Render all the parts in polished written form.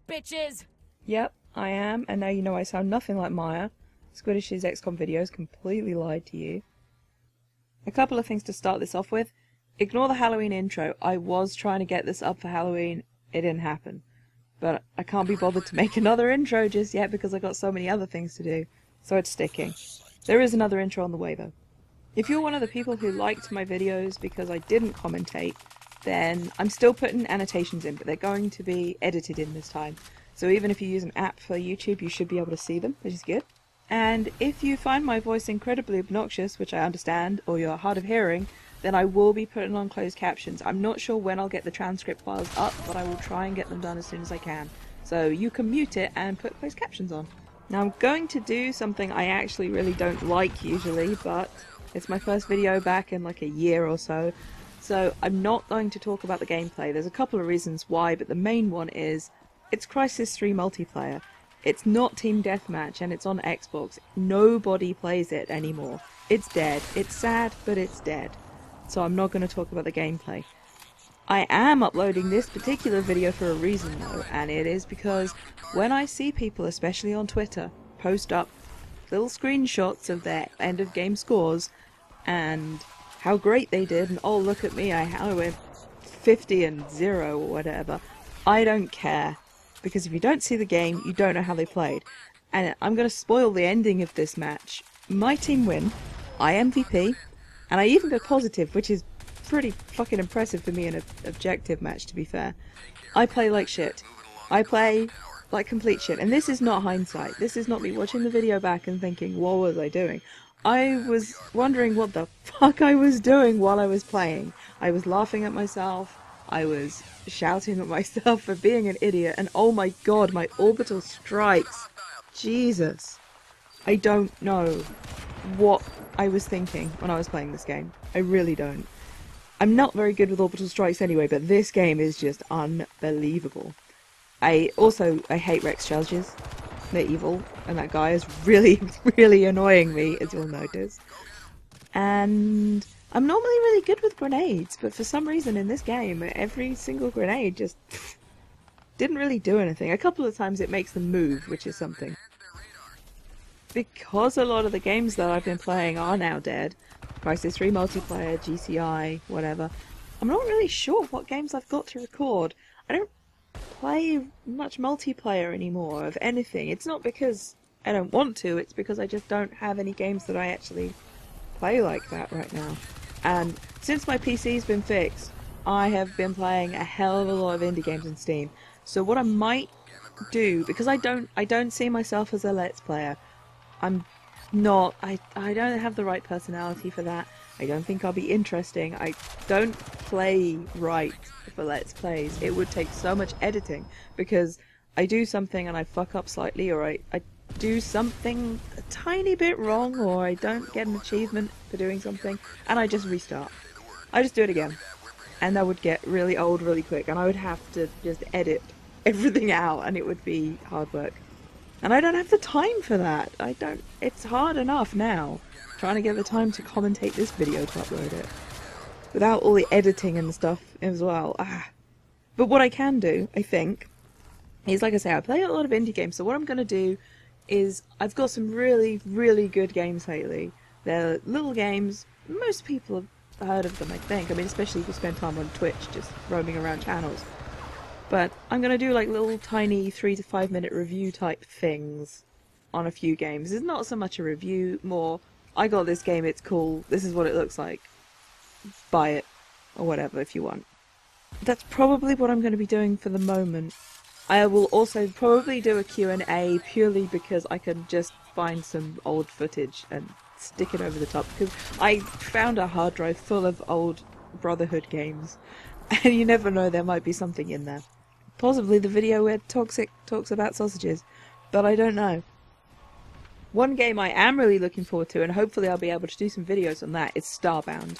bitches! Yep, I am, and now you know I sound nothing like Maya. Squiddish's XCOM videos completely lied to you. A couple of things to start this off with. Ignore the Halloween intro. I was trying to get this up for Halloween. It didn't happen. But I can't be bothered to make another intro just yet because I got so many other things to do. So it's sticking. There is another intro on the way though. If you're one of the people who liked my videos because I didn't commentate, then I'm still putting annotations in, but they're going to be edited in this time. So even if you use an app for YouTube, you should be able to see them, which is good. And if you find my voice incredibly obnoxious, which I understand, or you're hard of hearing, then I will be putting on closed captions. I'm not sure when I'll get the transcript files up, but I will try and get them done as soon as I can. So you can mute it and put closed captions on. Now I'm going to do something I actually really don't like usually, but it's my first video back in like a year or so. So I'm not going to talk about the gameplay. There's a couple of reasons why, but the main one is it's Crysis 3 multiplayer. It's not Team Deathmatch and it's on Xbox. Nobody plays it anymore. It's dead. It's sad, but it's dead. So I'm not going to talk about the gameplay. I am uploading this particular video for a reason though, and it is because when I see people, especially on Twitter, post up little screenshots of their end of game scores and how great they did, and oh look at me, I went 50 and 0 or whatever, I don't care. Because if you don't see the game, you don't know how they played. And I'm going to spoil the ending of this match. My team win, I MVP, and I even go positive, which is pretty fucking impressive for me in an objective match, to be fair. I play like shit. I play like complete shit. And this is not hindsight. This is not me watching the video back and thinking, what was I doing? I was wondering what the fuck I was doing while I was playing. I was laughing at myself. I was shouting at myself for being an idiot, and oh my god, my orbital strikes. Jesus. I don't know what I was thinking when I was playing this game. I really don't. I'm not very good with orbital strikes anyway, but this game is just unbelievable. I hate Rex charges. They're evil, and that guy is really, really annoying me, as you'll notice. And I'm normally really good with grenades, but for some reason in this game, every single grenade just didn't really do anything. A couple of times it makes them move, which is something. Because a lot of the games that I've been playing are now dead, Crysis 3 multiplayer, GCI, whatever, I'm not really sure what games I've got to record. I don't play much multiplayer anymore of anything. It's not because I don't want to, it's because I just don't have any games that I actually play like that right now. And since my PC's been fixed, I have been playing a hell of a lot of indie games on Steam. So what I might do, because I don't see myself as a Let's Player. I'm not, I don't have the right personality for that. I don't think I'll be interesting. I don't play right for Let's Plays. It would take so much editing, because I do something and I fuck up slightly, or I do something a tiny bit wrong, or I don't get an achievement for doing something, and I just restart. I just do it again. And that would get really old really quick, and I would have to just edit everything out, and it would be hard work. And I don't have the time for that. It's hard enough now, trying to get the time to commentate this video to upload it. Without all the editing and stuff as well. But what I can do, I think, is, like I say, I play a lot of indie games, so what I'm going to do is, I've got some really, really good games lately. They're little games, most people have heard of them, I think. I mean, especially if you spend time on Twitch, just roaming around channels. But I'm going to do like little tiny 3 to 5 minute review type things on a few games. It's not so much a review, more, I got this game, it's cool, this is what it looks like. Buy it, or whatever if you want. That's probably what I'm going to be doing for the moment. I will also probably do a Q&A purely because I can just find some old footage and stick it over the top, because I found a hard drive full of old Brotherhood games, and you never know, there might be something in there. Possibly the video where Toxic talks about sausages, but I don't know. One game I am really looking forward to, and hopefully I'll be able to do some videos on that, is Starbound.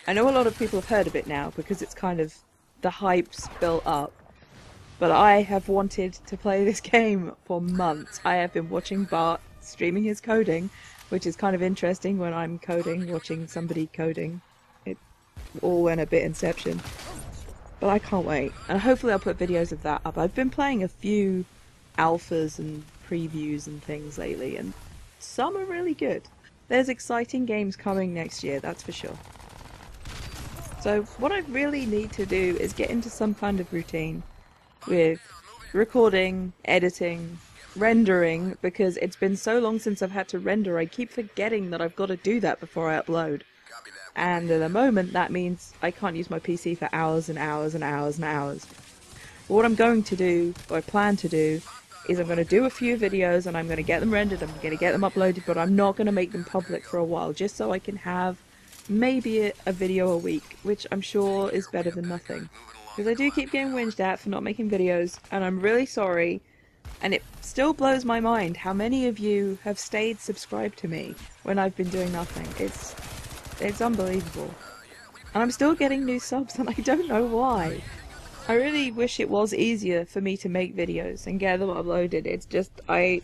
I know a lot of people have heard of it now, because it's kind of, the hype's built up. But I have wanted to play this game for months. I have been watching Bart streaming his coding, which is kind of interesting when I'm coding, watching somebody coding. It all went a bit Inception. But I can't wait, and hopefully I'll put videos of that up. I've been playing a few alphas and previews and things lately, and some are really good. There's exciting games coming next year, that's for sure. So what I really need to do is get into some kind of routine with recording, editing, rendering, because it's been so long since I've had to render, I keep forgetting that I've got to do that before I upload. And at the moment, that means I can't use my PC for hours and hours and hours and hours. But what I'm going to do, or I plan to do, is I'm going to do a few videos and I'm going to get them rendered, I'm going to get them uploaded, but I'm not going to make them public for a while, just so I can have maybe a video a week, which I'm sure is better than nothing. Because I do keep getting whinged at for not making videos, and I'm really sorry, and it still blows my mind how many of you have stayed subscribed to me when I've been doing nothing. It's unbelievable. And I'm still getting new subs, and I don't know why. I really wish it was easier for me to make videos and get them uploaded. It's just, I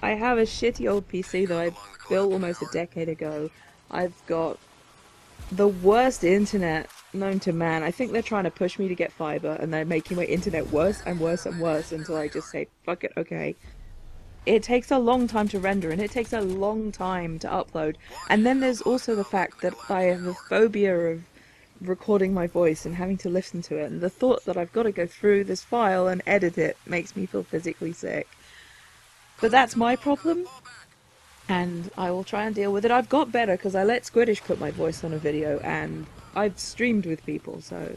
have a shitty old PC that I built almost a decade ago. I've got the worst internet known to man. I think they're trying to push me to get fiber, and they're making my internet worse and worse and worse until I just say, fuck it, okay. It takes a long time to render, and it takes a long time to upload. And then there's also the fact that I have a phobia of recording my voice and having to listen to it, and the thought that I've got to go through this file and edit it makes me feel physically sick. But that's my problem, and I will try and deal with it. I've got better because I let Squiddish put my voice on a video, and I've streamed with people, so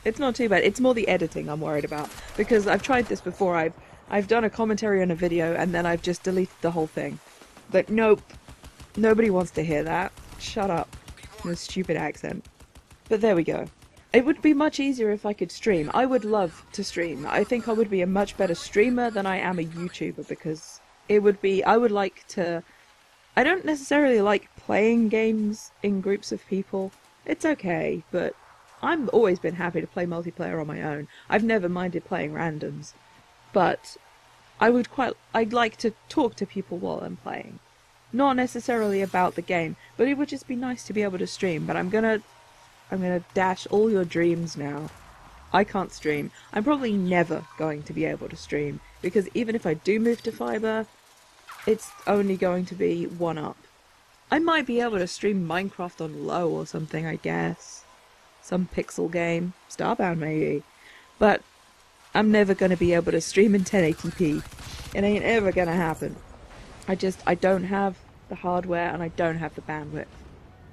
it's not too bad. It's more the editing I'm worried about, because I've tried this before. I've done a commentary on a video, and then I've just deleted the whole thing. But nope, nobody wants to hear that. Shut up. Your stupid accent. But there we go. It would be much easier if I could stream. I would love to stream. I think I would be a much better streamer than I am a YouTuber, because it would be... I would like to... I don't necessarily like playing games in groups of people. It's okay, but I've always been happy to play multiplayer on my own. I've never minded playing randoms. But I'd like to talk to people while I'm playing. Not necessarily about the game, but it would just be nice to be able to stream. But I'm gonna dash all your dreams now. I can't stream. I'm probably never going to be able to stream, because even if I do move to fiber, it's only going to be one up. I might be able to stream Minecraft on low or something, I guess. Some pixel game. Starbound maybe. But I'm never going to be able to stream in 1080p. It ain't ever going to happen. I don't have the hardware, and I don't have the bandwidth.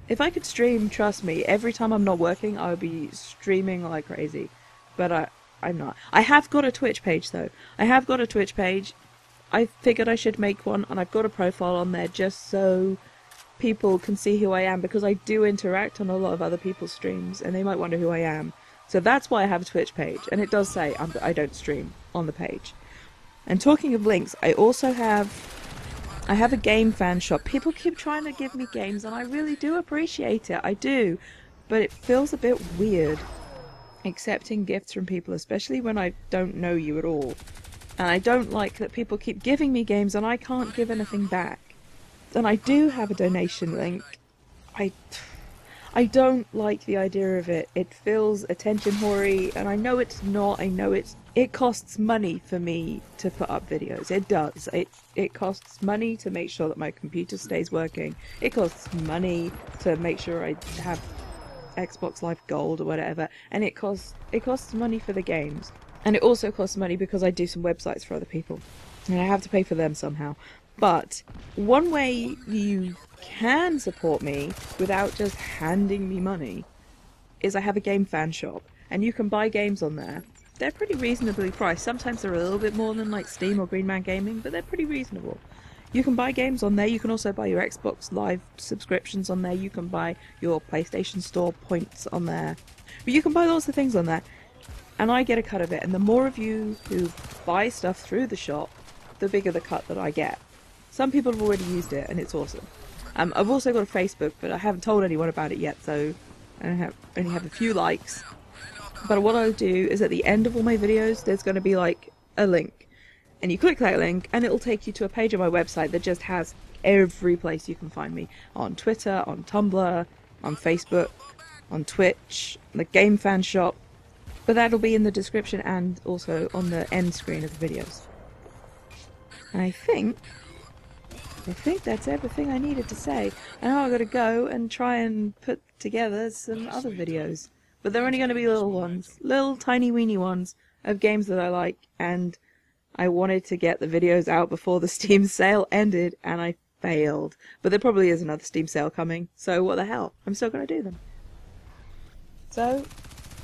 If I could stream, trust me, every time I'm not working, I would be streaming like crazy. But I'm not. I have got a Twitch page, though. I have got a Twitch page. I figured I should make one, and I've got a profile on there just so people can see who I am, because I do interact on a lot of other people's streams, and they might wonder who I am. So that's why I have a Twitch page, and it does say I don't stream on the page. And talking of links, I also have a game fan shop. People keep trying to give me games, and I really do appreciate it. I do. But it feels a bit weird accepting gifts from people, especially when I don't know you at all. And I don't like that people keep giving me games and I can't give anything back. And I do have a donation link. I don't like the idea of it. It feels attention whory, and I know it's not. I know it costs money for me to put up videos. It does. It costs money to make sure that my computer stays working. It costs money to make sure I have Xbox Live Gold or whatever, and it costs money for the games. And it also costs money because I do some websites for other people, and I have to pay for them somehow. But one way you can support me without just handing me money is I have a game fan shop, and you can buy games on there. They're pretty reasonably priced. Sometimes they're a little bit more than like Steam or Green Man Gaming, but they're pretty reasonable. You can buy games on there. You can also buy your Xbox Live subscriptions on there. You can buy your PlayStation Store points on there. But you can buy lots of things on there, and I get a cut of it. And the more of you who buy stuff through the shop, the bigger the cut that I get. Some people have already used it, and it's awesome. I've also got a Facebook, but I haven't told anyone about it yet, so I only have a few likes. But what I'll do is at the end of all my videos, there's going to be like a link. And you click that link, and it'll take you to a page on my website that just has every place you can find me. On Twitter, on Tumblr, on Facebook, on Twitch, the Game Fan Shop. But that'll be in the description and also on the end screen of the videos. And I think that's everything I needed to say. And now I've got to go and try and put together some other videos. But they're only going to be little ones. Little tiny weeny ones of games that I like. And I wanted to get the videos out before the Steam sale ended, and I failed. But there probably is another Steam sale coming, so what the hell? I'm still going to do them. So,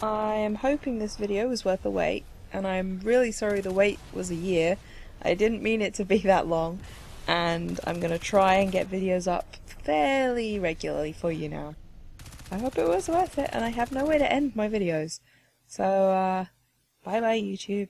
I am hoping this video was worth the wait. And I'm really sorry the wait was a year. I didn't mean it to be that long. And I'm going to try and get videos up fairly regularly for you now. I hope it was worth it, and I have no way to end my videos. So, bye bye YouTube.